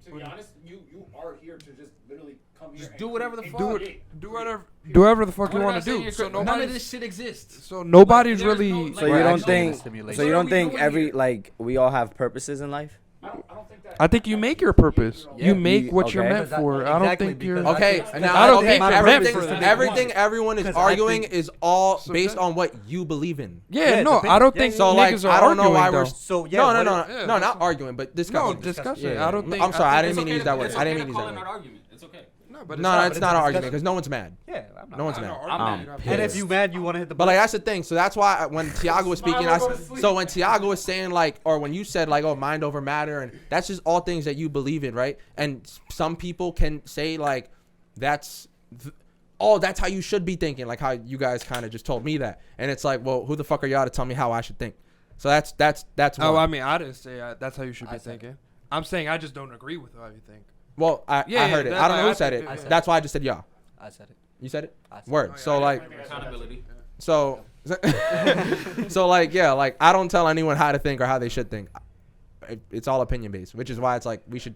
To be honest, you are here to just literally come here. Just and do whatever the and fuck. create. Do whatever the fuck What you did want I to say? do. You're So cra- None of nobody's this shit exists. so nobody's there's really. no, like- So you Right. don't No think stimulation. so you What are don't we think doing every here? like we all have purposes in life? I don't think that. I think you make your purpose. Yeah, you make what you're okay. meant for. I don't Exactly, think you're. because Okay, I now I don't okay, think you're meant everything, for that. everything everyone is 'Cause I arguing think- is all So based that- on what you believe in. Yeah, Yeah, no, depend- I don't yeah, think So like, niggas are I don't know arguing, why we're. though. So yeah, no, what no, if- no, yeah, no, not that's- arguing, but No, discussion. discussion. Yeah. I don't think. I'm sorry, I It's didn't mean to okay use that to- word. it's I didn't okay mean to to use call that it an word. argument. It's okay. No, but No, it's not an argument because no one's mad. Yeah, I'm not. No one's I'm mad. not I'm arguing. mad. I'm And if pissed. you mad, you want to hit the But button. like that's the thing. So that's why when Tiago was speaking, Smile or go to sleep. so when Tiago was saying like, or when you said like, oh, mind over matter, and that's just all things that you believe in, right? And some people can say like, that's how you should be thinking, like how you guys kind of just told me that, and it's like, well, who the fuck are y'all to tell me how I should think? So that's Oh, one. I mean, I didn't say that's how you should be I said thinking. I'm saying I just don't agree with how you think. Well, I Yeah, heard it. that- I don't know I who said think it. it- I said That's why I just said y'all. I said it. You said it. I said Word. Oh, yeah, So I like, definitely think I said Accountability. so so like yeah, like I don't tell anyone how to think or how they should think. It's all opinion based, which is why it's like we should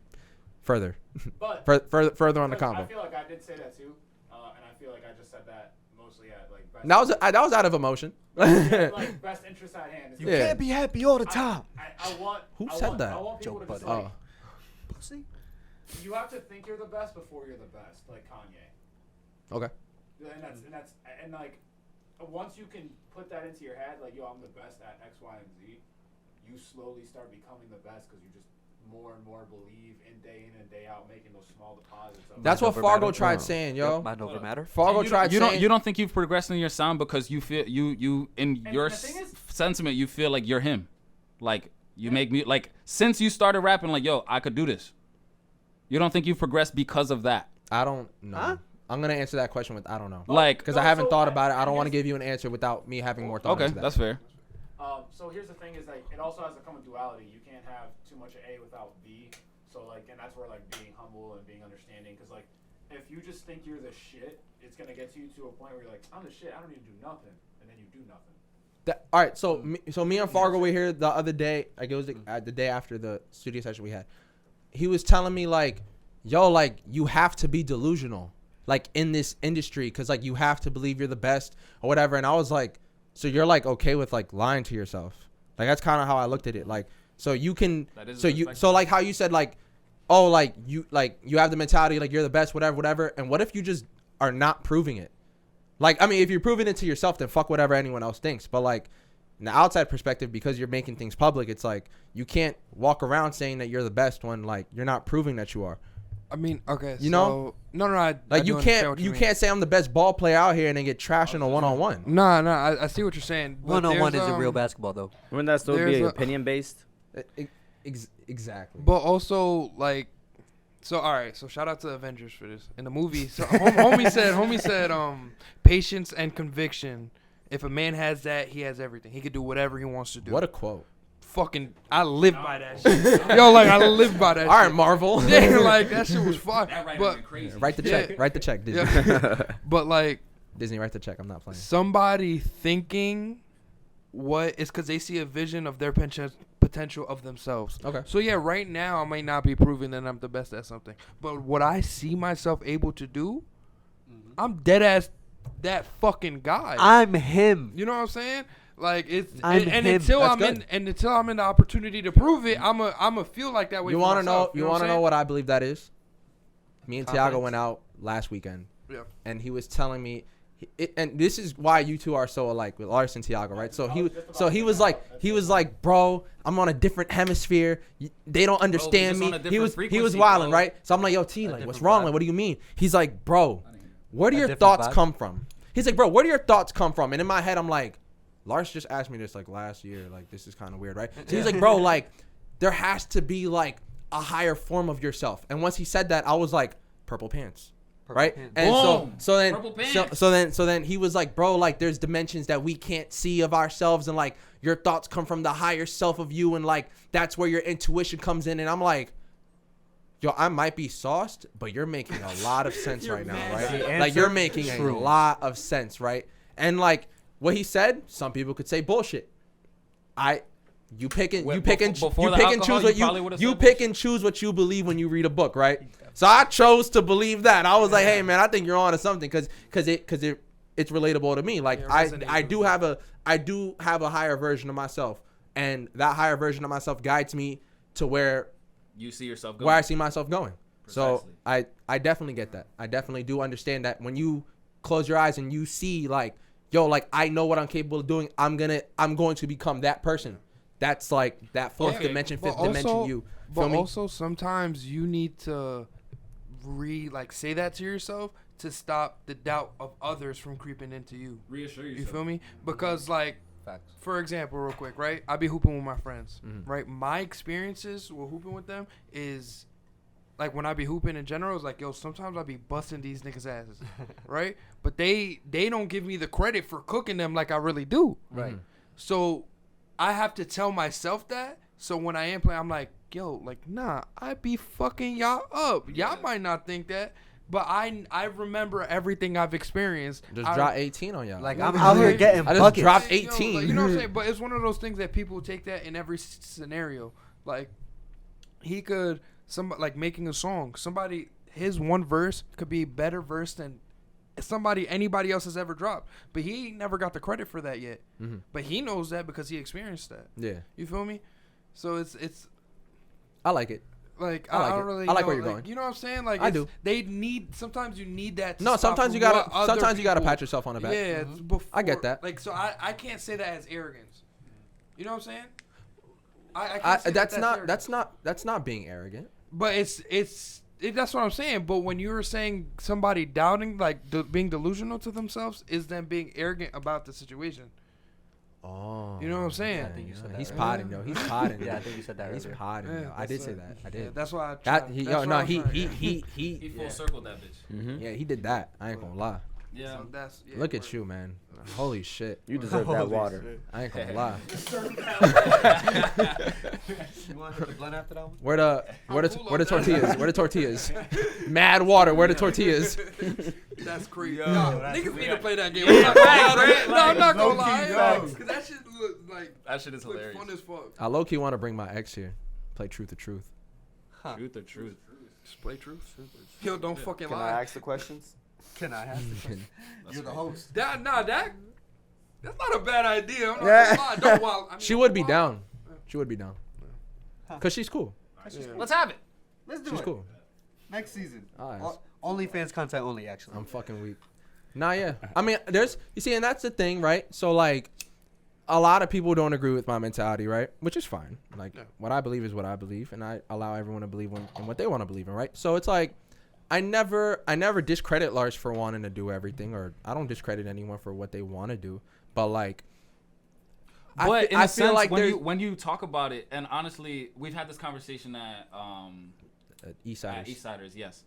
further But further on the I combo. feel like I did say that too, and I feel like I just said that mostly at like best. That was out of emotion. like best interest at hand. You Yeah. can't be happy all the time. I want. Who I said want, that? I want people Joe to Budden. just like, Oh, Pussy. you have to think you're the best before you're the best, like Kanye. okay. And that's and like, once you can put that into your head, like, yo, I'm the best at X, Y, and Z, you slowly start becoming the best because you just more and more believe day in and day out, making those small deposits. That's what Fargo tried saying, yo. Yep, mind over matter. Fargo tried saying. You don't think you've progressed in your sound because you feel you in your sentiment you feel like you're him, like you make me like since you started rapping like yo I could do this. You don't think you've progressed because of that? I don't know. Huh? I'm gonna answer that question with I don't know. Like because I haven't thought about it. I don't want to give you an answer without me having more thought. Okay, that's fair. So here's the thing: is like it also has to come with duality. You can't have too much of A without B. So like, and that's where like being humble and being understanding, because like, if you just think you're the shit, it's gonna get you to a point where you're like, I'm the shit, I don't need to do nothing, and then you do nothing. All right, so me and Fargo were here the other day. Like it was the day after the studio session we had. He was telling me like, yo, like you have to be delusional, like in this industry, because like you have to believe you're the best or whatever. And I was like, so you're like okay with like lying to yourself? Like that's kind of how I looked at it. Like. So you can, so like how you said like, oh like you have the mentality like you're the best whatever, and what if you just are not proving it? Like I mean if you're proving it to yourself then fuck whatever anyone else thinks, but like in the outside perspective because you're making things public it's like you can't walk around saying that you're the best when like you're not proving that you are. I mean okay, you know like you can't say I'm the best ball player out here and then get trashed in a one-on-one. No, I see what you're saying. One-on-one isn't real basketball though. Wouldn't that still be opinion based? Exactly. But also like, so all right. So shout out to Avengers for this in the movie. So homie said, patience and conviction. If a man has that, he has everything. He could do whatever he wants to do. What a quote. Fucking, I live by that shit. Yo, like I live by that. All right, Marvel. Yeah, like that shit was fun. But crazy. Write the check. Write the check, Disney. Yeah. But like Disney, write the check. I'm not playing. Somebody thinking what is because they see a vision of their potential of themselves. Okay. So yeah, right now I might not be proving that I'm the best at something, but what I see myself able to do, I'm dead ass that fucking guy. I'm him. You know what I'm saying? Like it's until I'm in the opportunity to prove it, I'ma feel like that way. You want to know? You want to know what I believe that is? Me and Tiago went out last weekend. Yeah. And he was telling me. And this is why you two are so alike with Lars and Tiago, right? So he was like, bro, I'm on a different hemisphere. They don't understand me. He was wilding, right? So I'm like, yo, T, like, what's wrong? Like, what do you mean? He's like, bro, where do your thoughts come from? He's like, bro, where do your thoughts come from? And in my head, I'm like, Lars just asked me this like last year. Like, this is kind of weird, right? So he's like, bro, like, there has to be like a higher form of yourself. And once he said that, I was like, purple pants. Right, and so then he was like, bro, like there's dimensions that we can't see of ourselves, and like your thoughts come from the higher self of you, and like that's where your intuition comes in. And I'm like, yo, I might be sauced, but you're making a lot of sense right now, right? Like you're making a lot of sense, right? And like what he said, some people could say bullshit. You pick and choose what you believe when you read a book, right? So I chose to believe that. I was like, hey man, I think you're on to something because it's relatable to me. Like I do have a higher version of myself, and that higher version of myself guides me to where you see yourself going. Where I see myself going. Precisely. So I definitely get that. I definitely do understand that when you close your eyes and you see like, yo, like I know what I'm capable of doing. I'm going to become that person. That's like that fourth dimension, fifth dimension you. But also sometimes you need to say that to yourself to stop the doubt of others from creeping into you. Reassure yourself. You feel me? Because like, for example, real quick, right? I be hooping with my friends, right? My experiences with hooping with them is like when I be hooping in general, it's like, yo, sometimes I be busting these niggas' asses, right? But they don't give me the credit for cooking them like I really do. Right. So I have to tell myself that. So when I am playing, I'm like, yo, like, nah, I be fucking y'all up. Y'all might not think that, but I remember everything I've experienced. Just drop 18 on y'all. Like, I'm out here getting buckets. I just dropped 18. Like, you know what I'm saying? But it's one of those things that people take that in every scenario. Like, he could, like making a song. Somebody, his one verse could be a better verse than anybody else has ever dropped, but he never got the credit for that yet. But he knows that because he experienced that. Yeah, you feel me? So it's I like it. like I like don't it. really. I like know, where you're going. You know what I'm saying? Like I do. They need sometimes you need that. To No, stop sometimes from you gotta. what other Sometimes you gotta people- pat yourself on the back. Yeah, it's before, I get that. Like so, I can't say that as arrogance. You know what I'm saying? I can't say That's not. arrogance. That's not being arrogant. But that's what I'm saying. But when you were saying somebody doubting, like being delusional to themselves, is them being arrogant about the situation. Oh. You know what I'm saying? I think you said that. He's earlier. potting, yo. He's potting. Yeah, I think you said that He's earlier. potting. Yeah, Yo. I did that's say it. that. I Yeah, did. that's why I That tried. he. That's Yo, what no. I was trying to get. He full circled that bitch. Yeah, he did that. I ain't gonna lie. Yeah. So that's, yeah, Look at word. you, man. Holy shit. You deserve that water. I ain't gonna lie. You want to hit the blunt after that one? Where the cool where the on that. tortillas? Where the tortillas? Mad water. Where the tortillas? That's crazy. Yo, Nah, that's- niggas we need got- to play that game. Yeah, I'm not gonna facts, lie. right? No, I'm not gonna Low-key lie. facts. Cause that shit look like That shit is look hilarious. fun as fuck. I low key want to bring my ex here. Play truth or truth. Huh. Truth or truth? Just play truth. Yo, don't fucking Can lie. I ask the questions? Can I have the question? You're the host. That's not a bad idea. I'm not Yeah. gonna lie. Don't wild. I mean, She would be wild. down. She would be down. Cause she's cool. Yeah. Let's have it. Let's do She's it. cool. Next season. Alright. OnlyFans content only, actually. I'm fucking weak. Nah, yeah. I mean, you see, and that's the thing, right? So like, a lot of people don't agree with my mentality, right? Which is fine. Like, Yeah. what I believe is what I believe, and I allow everyone to believe in what they want to believe in, right? So it's like, I never discredit Lars for wanting to do everything, or I don't discredit anyone for what they want to do. But like, But in I a feel sense, like when you talk about it, and honestly, we've had this conversation at Eastsiders. Eastsiders, yes.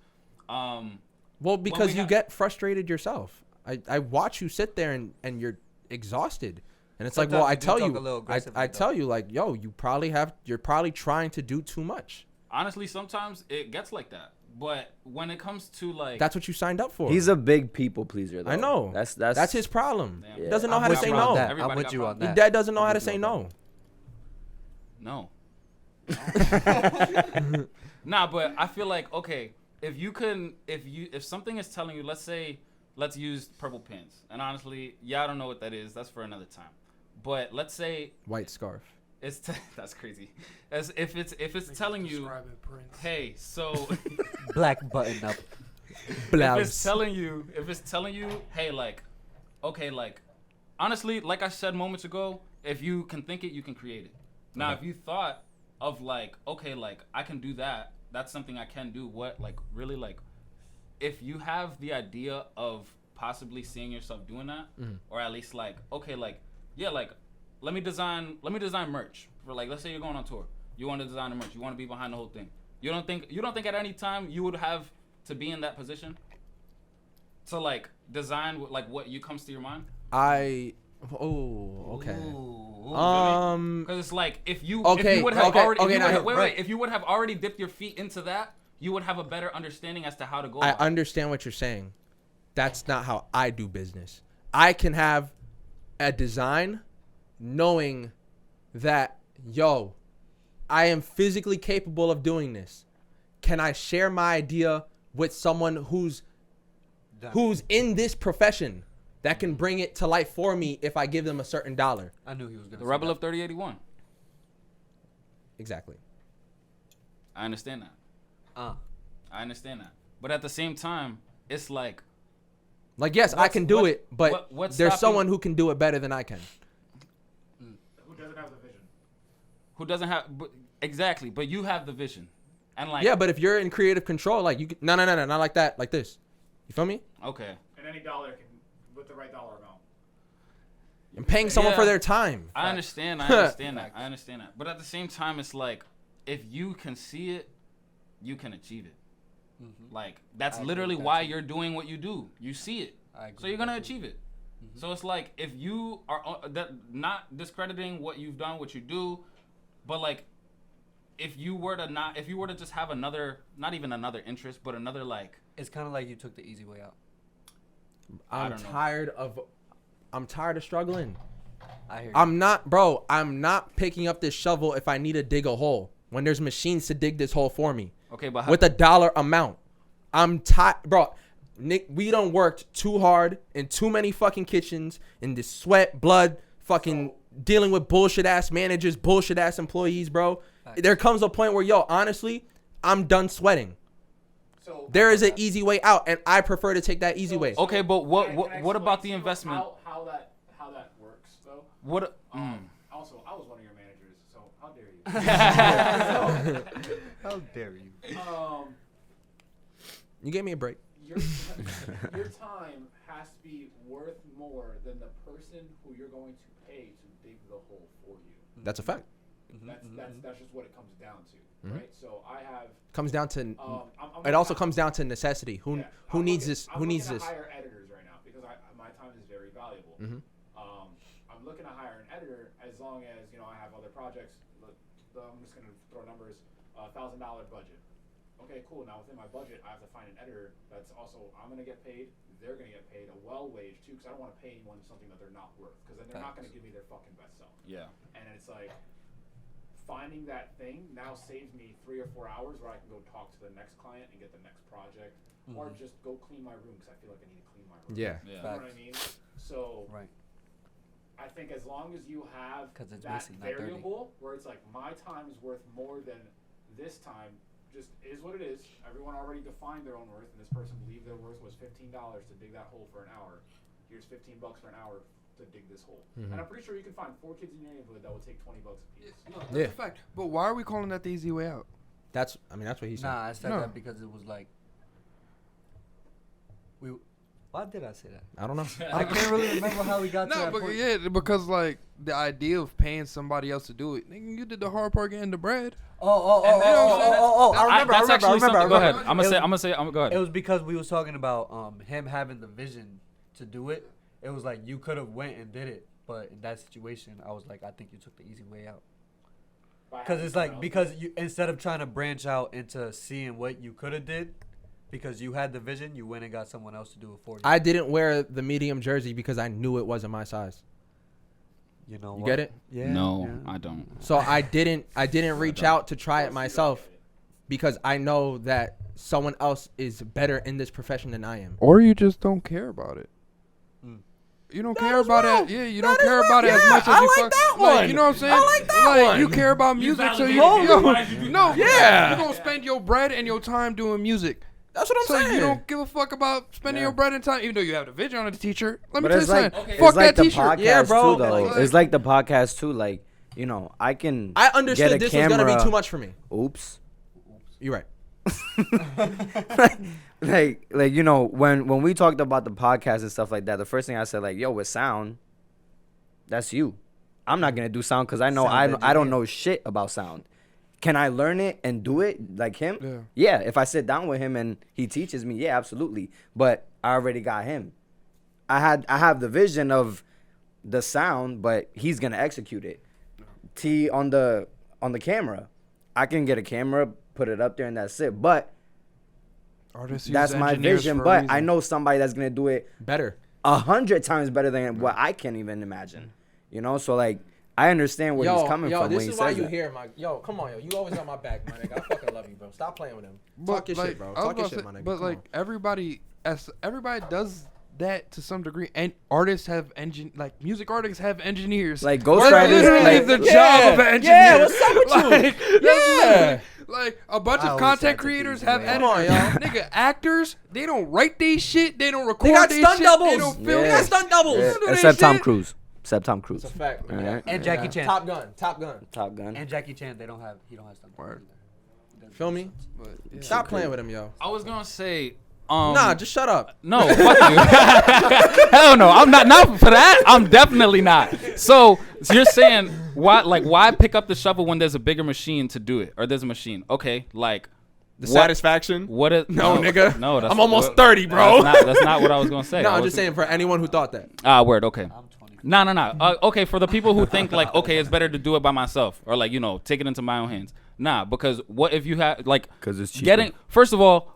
Well, because we you got- get frustrated yourself. I watch you sit there and you're exhausted. And it's like, well, Sometimes I you do tell talk a you, little aggressively, I though. tell you, like, yo, you're probably trying to do too much. Honestly, sometimes it gets like that. But when it comes to like, That's what you signed up for. He's a big people pleaser, though. I know. That's his problem. Damn. He doesn't know I'm how to with say you on no. that. Everybody I'm with got you on problems. Your that. dad doesn't know I'm how to with you say on no. no. Nah, but I feel like, okay, if something is telling you, let's use purple pins, and honestly, I don't know what that is. That's for another time. But let's say White scarf. that's crazy. As if it's telling you, Describe it, Prince. hey, so Black button up. if it's telling you, hey, like, okay, like, honestly, like I said moments ago, if you can think it, you can create it. Now, Okay. if you thought of like, okay, like I can do that, that's something I can do. What, like, really, like, if you have the idea of possibly seeing yourself doing that, or at least like, okay, like, yeah, like, let me design merch for, like, let's say you're going on tour, you want to design the merch, you want to be behind the whole thing. You don't think at any time you would have to be in that position to like design like what you comes to your mind? Okay. Because it's like if you Okay, would have okay, already okay, if you now, would have, wait, right. if you would have already dipped your feet into that, you would have a better understanding as to how to go. I about it. understand what you're saying. That's not how I do business. I can have a design knowing that, yo, I am physically capable of doing this. Can I share my idea with someone who's in this profession that can bring it to life for me if I give them a certain dollar? I knew he was gonna. The Rebel of 3081. Exactly. I understand that. Uh, I understand that. But at the same time, it's like Like, yes, I What's- can do what- it, but what's there's stopping- someone who can do it better than I can. Who doesn't have the vision? who doesn't have exactly, but you have the vision, and like Yeah, but if you're in creative control, like you can, no, not like that, like this. You feel me? okay. And any dollar can, with the right dollar amount. I'm paying someone Yeah. for their time. I understand that. But at the same time, it's like if you can see it, you can achieve it. Like that's I agree literally with that why too. you're doing what you do. You see it, I agree so you're with gonna that too. achieve it. So it's like if you are that not discrediting what you've done, what you do, but like if you were to just have another, not even another interest, but another like. It's kind of like you took the easy way out. I I'm don't know. tired of struggling. I hear you. I'm not picking up this shovel if I need to dig a hole when there's machines to dig this hole for me Okay, but how, with a dollar amount. I'm tired, bro. Nick, we done worked too hard in too many fucking kitchens in this sweat, blood, fucking dealing with bullshit ass managers, bullshit ass employees, bro. Facts. There comes a point where, yo, honestly, I'm done sweating. So There is an easy way out, and I prefer to take that easy way. Okay, but Can I what about the explain to you investment? How that works though? What? Also, I was one of your managers, so how dare you? How dare you? You gave me a break. Your time has to be worth more than the person who you're going to pay to dig the hole for you. That's a fact. That's just what it comes down to, right? So I have. Comes down to. I'm It also comes down to necessity. Who needs this? Who needs I'm this? looking to hire editors right now because my time is very valuable. I'm looking to hire an editor as long as I have other projects. I'm just gonna throw numbers. $1,000 budget. Okay, cool. Now within my budget, I have to find an editor that's also I'm gonna get paid. They're gonna get paid a well wage too, because I don't want to pay anyone something that they're not worth, because then they're not gonna give me their fucking best self. Yeah. And it's like finding that thing now saves me 3 or 4 hours where I can go talk to the next client and get the next project, or just go clean my room because I feel like I need to clean my room. Yeah. You know what I mean? So Right. I think as long as you have 'Cause it's that messy, not dirty. variable where it's like my time is worth more than this time, just is what it is. Everyone already defined their own worth, and this person believed their worth was $15 to dig that hole for an hour. Here's $15 for an hour to dig this hole. And I'm pretty sure you can find 4 kids in your neighborhood that will take $20 a piece. No, that's Yeah. a fact. But why are we calling that the easy way out? That's what he said. Nah, I said No. that because it was like. Why did I say that? I don't know. I can't really remember how we got to No, that but point. yeah, because like the idea of paying somebody else to do it, nigga, you did the hard part getting the bread. Oh! I remember. That's actually something. Go ahead. I'm It gonna was- say. Go ahead. It was because we was talking about him having the vision to do it. It was like you could have went and did it, but in that situation, I was like, I think you took the easy way out. Because it's like you instead of trying to branch out into seeing what you could have did, because you had the vision, you went and got someone else to do it for you. I didn't wear the medium jersey because I knew it wasn't my size. You know You what? get it? Yeah. No, yeah. I don't. So I didn't reach out to try it myself because I know that someone else is better in this profession than I am. Or you just don't care about it. You don't care about it. Yeah, you don't care about it as much as you like that one. You know what I'm saying? I like that one. You care about music, so you no. Yeah. You're gonna spend your bread and your time doing music. That's what I'm So saying. you don't give a fuck about spending your bread and time, even though you have the vision on the t-shirt. Let me But tell you it's like, something. it's Fuck like that the t-shirt. podcast Yeah, bro. too, though. Like- It's like the podcast too. Like, I can. I get understood a this was gonna be camera- too much for me. Oops. You're right. like when we talked about the podcast and stuff like that, the first thing I said, like, yo, with sound, that's you. I'm not gonna do sound because I know Sound I don't engineer. know shit about sound. Can I learn it and do it like him? Yeah. If I sit down with him and he teaches me, yeah, absolutely. But I already got him. I have the vision of the sound, but he's gonna execute it. T on the camera, I can get a camera, put it up there, and that's it. But Artists use that's my engineers vision. for a But I reason. know somebody that's gonna do it Better. 100 times better than what I can even imagine. So like I understand where he's coming from this when he is why says you that. here, my come on, you always got my back, my nigga. I fucking love you, bro. Stop playing with him. But, Talk your like, shit, bro. I was Talk your about to shit, say, my nigga. But Come like on. everybody does that to some degree, and artists have music artists have engineers. Like That's ghostwriters, literally like, the job of an engineer. Yeah, what's up with you? Like, that's Yeah. literally- Like a bunch I of always content said to creators people, have man. Come on, editors. Nigga, actors, they don't write they shit, they don't record They got they stunt shit, doubles. they don't film They Yeah. they got stunt doubles. Yeah, do that except Tom shit. Cruise. Except Tom Cruise. It's a fact. All right. And Jackie Chan. Top Gun. Top Gun. Top Gun. And Jackie Chan, he don't have stuff. Word. Feel me? But, yeah. Stop playing with him, yo. I was gonna say. Nah, just shut up. No, fuck you. Hell no, I'm not for that. I'm definitely not. So you're saying why pick up the shovel when there's a bigger machine to do it, or there's a machine? Okay, like The what- satisfaction. What is No, nigga. No, that's I'm almost what- 30, bro. That's not what I was gonna say. No, I I'm was- just saying for anyone who thought that. Word. Okay. I'm 20. No. Okay, for the people who think like, okay, it's better to do it by myself, or like take it into my own hands. Nah, because what if you have like 'Cause it's cheaper. getting first of all.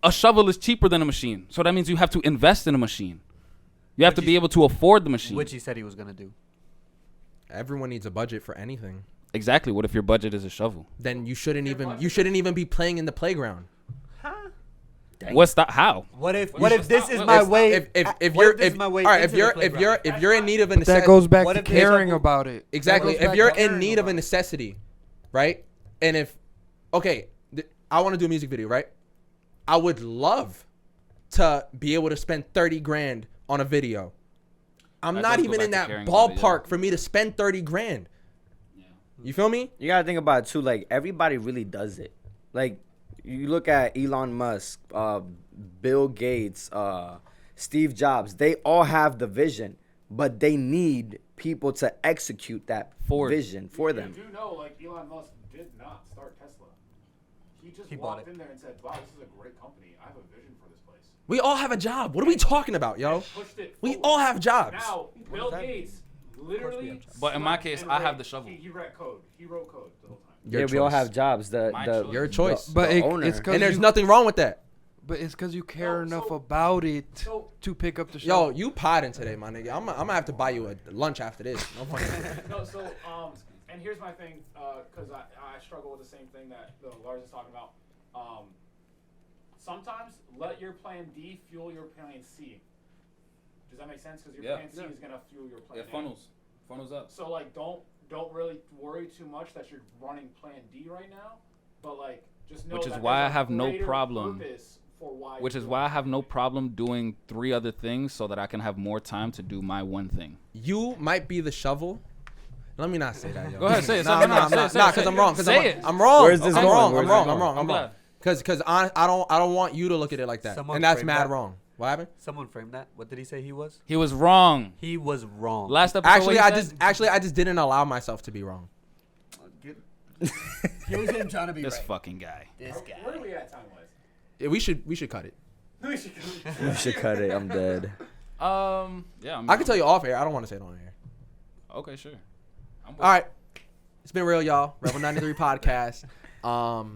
A shovel is cheaper than a machine. So that means you have to invest in a machine. You have to be able to afford the machine. Which he said he was gonna do. Everyone needs a budget for anything. Exactly. What if your budget is a shovel? Then you shouldn't even be playing in the playground. What's that? How? What if should this stop- is if- my if- way? If what you're if this is my way all right, if into the you're playground? in need of a That necessity, goes back What to if there's caring a- about it. exactly. That goes If back you're to in caring need of a about it. necessity, right? And if okay, I want to do a music video, right? I would love to be able to spend 30 grand on a video. I'm That not does go even back in to that caring about it, ballpark for me to spend 30 grand. You feel me? You gotta think about it too. Like everybody really does it. Like you look at Elon Musk, Bill Gates, Steve Jobs. They all have the vision, but they need people to execute that vision for them. You do know, like Elon Musk did not start Tesla. He just bought walked it. in there and said, "Wow, this is a great company. I have a vision for this place." We all have a job. What are we talking about, yo? Pushed it We forward. all have jobs. Now, Bill Gates literally. But in my slept case, and I have read- the shovel. He read code. He wrote code the whole time. Your We all choice. have jobs. My choice. Your choice. But the it, owner. it's 'cause And there's you, nothing wrong with that. But it's because you care No, enough so- about it So- to pick up the Yo, show. you podding today, my nigga. I'm gonna have to buy you a lunch after this. No funny. No, so and here's my thing, because I struggle with the same thing that Lars is talking about. Sometimes let your plan D fuel your plan C. Does that make sense? Because your Yeah. plan C is gonna fuel your plan It A. funnels up. So like, don't really worry too much that you're running plan D right now, but like just know Which is that why there's I a have no greater problem. purpose for why Which you're is doing why I it. have no problem doing 3 other things so that I can have more time to do my one thing. You might be the shovel. Let me not say that, yo. Go ahead, say it. Nah, Say it. nah, Say nah, it. Say nah, it. because I'm wrong. Because Say it. I'm wrong. Where's this I'm going? wrong. Where's I'm this wrong. going? I'm wrong. I'm I'm wrong. glad. Because I don't want you to look at it like that, Someone and that's framed mad that. wrong. What happened? Someone framed that. What did he say he was? He was wrong. He was wrong. Last episode. Actually, what I he just said? didn't allow myself to be wrong. Here's him trying to be This fucking guy. This guy. Where are we at time wise? Yeah, we should cut it. We should You should cut it. I'm dead. Yeah. I can tell you off air. I don't want to say it on air. Okay, sure. I'm with All right, it's been real, y'all. Rebel 93 podcast.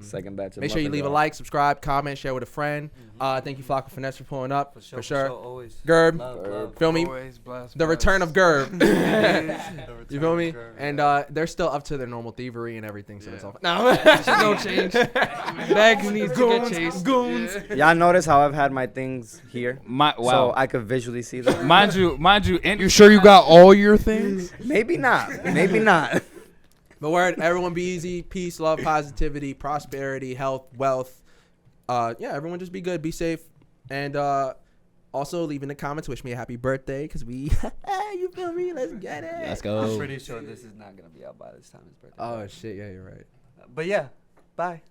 Second batch. Make sure you leave a like, subscribe, comment, share with a friend. Thank you, Flvckoo Finesse, for pulling up. For sure. Always. Gerb, Love. feel me? Always blessed, The return of Gerb. The You feel return me? of Gerb. And they're still up to their normal thievery and everything, so it's all no. no change. Bags needs to get chased. Goons. Y'all notice how I've had my things here, wow. so I could visually see them. mind you. You sure you got all your things? Maybe not. Maybe not. But word, everyone be easy. Peace, love, positivity, prosperity, health, wealth. Yeah, everyone just be good, be safe. And also leave in the comments, wish me a happy birthday, because we, you feel me? Let's get it. Let's I'm go. pretty sure this is not gonna be out by this time. His birthday. Oh, shit. Yeah, you're right. But yeah, bye.